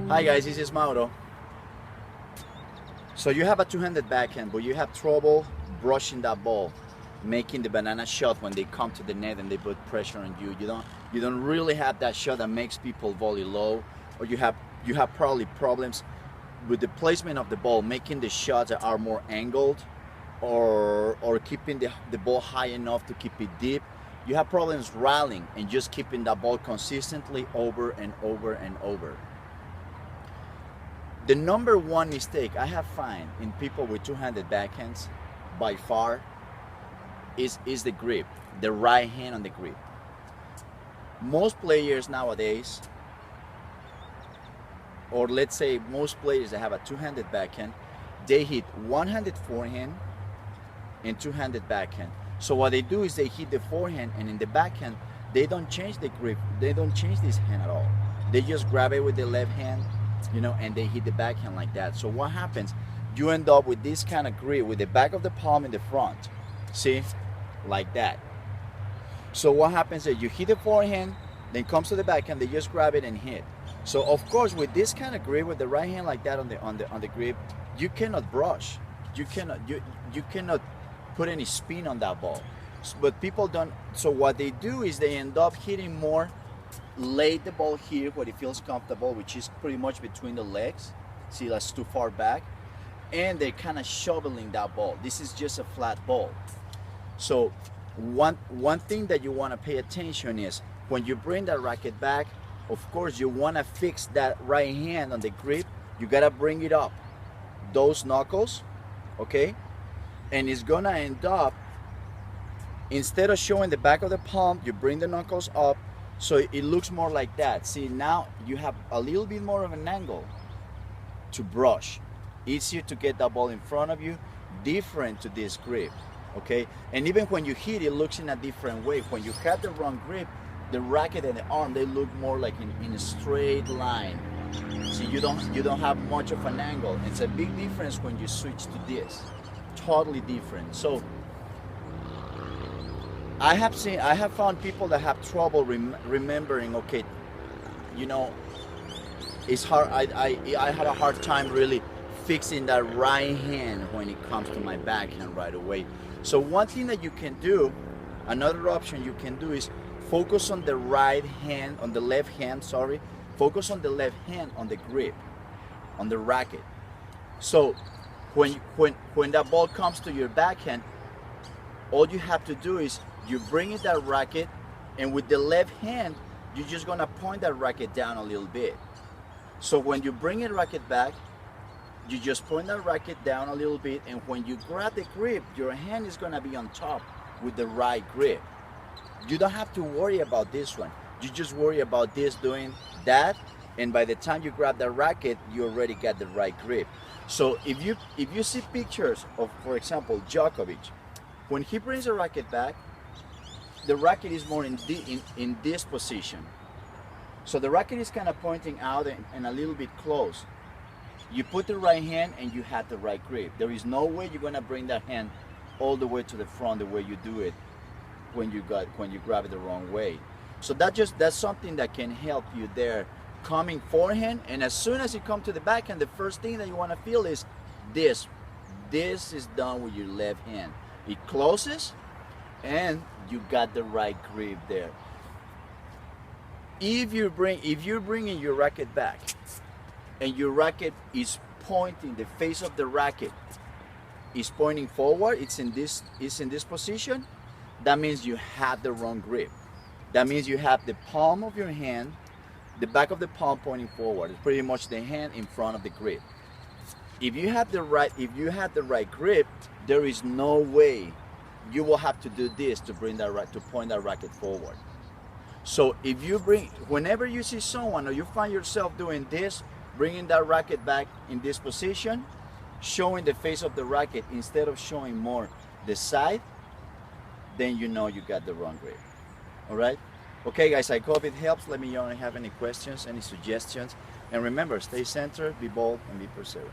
Hi guys, this is Mauro. So you have a two-handed backhand, but you have trouble brushing that ball, making the banana shot when they come to the net and they put pressure on you. You don't really have that shot that makes people volley low, or you have probably problems with the placement of the ball, making the shots that are more angled, or keeping the ball high enough to keep it deep. You have problems rallying and just keeping that ball consistently over and over and over. The number one mistake I have found in people with two-handed backhands by far is the grip, the right hand on the grip. Most players nowadays, or let's say most players that have a two-handed backhand, they hit one-handed forehand and two-handed backhand. So what they do is they hit the forehand, and in the backhand they don't change the grip, they don't change this hand at all. They just grab it with the left hand, and they hit the backhand like that. So what happens? You end up with this kind of grip with the back of the palm in the front. See? Like that. So what happens is you hit the forehand, then comes to the backhand, they just grab it and hit. So of course with this kind of grip, with the right hand like that on the grip, you cannot brush. You cannot put any spin on that ball. But people don't. So what they do is they end up hitting more, lay the ball here where it feels comfortable, which is pretty much between the legs. See, that's too far back, and they're kind of shoveling that ball. This is just a flat ball. So one thing that you want to pay attention is when you bring that racket back, of course you want to fix that right hand on the grip. You gotta bring it up, those knuckles, okay? And it's gonna end up, instead of showing the back of the palm, you bring the knuckles up, so it looks more like that. See, now you have a little bit more of an angle to brush. Easier to get that ball in front of you, different to this grip, okay? And even when you hit, it looks in a different way. When you have the wrong grip, the racket and the arm, they look more like in a straight line. See, you don't have much of an angle. It's a big difference when you switch to this. Totally different. So I have found people that have trouble remembering. Okay, it's hard. I have a hard time really fixing that right hand when it comes to my backhand right away. So one thing that you can do, another option you can do, is focus on the right hand, on the left hand. Sorry, focus on the left hand on the grip, on the racket. So when that ball comes to your backhand, all you have to do is you bring in that racket, and with the left hand, you're just gonna point that racket down a little bit. So when you bring the racket back, you just point that racket down a little bit, and when you grab the grip, your hand is gonna be on top with the right grip. You don't have to worry about this one. You just worry about this doing that, and by the time you grab the racket, you already got the right grip. So if you see pictures of, for example, Djokovic, when he brings the racket back, the racket is more in this position. So the racket is kind of pointing out and a little bit close. You put the right hand and you have the right grip. There is no way you're gonna bring that hand all the way to the front the way you do it when you grab it the wrong way. So that's something that can help you there. Coming forehand, and as soon as you come to the backhand, the first thing that you want to feel is this. This is done with your left hand. It closes, and you got the right grip there. If you're bringing your racket back, and your racket is pointing, the face of the racket is pointing forward, it's in this position, that means you have the wrong grip. That means you have the palm of your hand, the back of the palm pointing forward. It's pretty much the hand in front of the grip. If you have the right grip, there is no way you will have to do this to point that racket forward. So whenever you see someone, or you find yourself doing this, bringing that racket back in this position, showing the face of the racket instead of showing more the side, then you know you got the wrong grip. All right? Okay guys, I hope it helps. Let me know if you have any questions, any suggestions. And remember, stay centered, be bold, and be perseverant.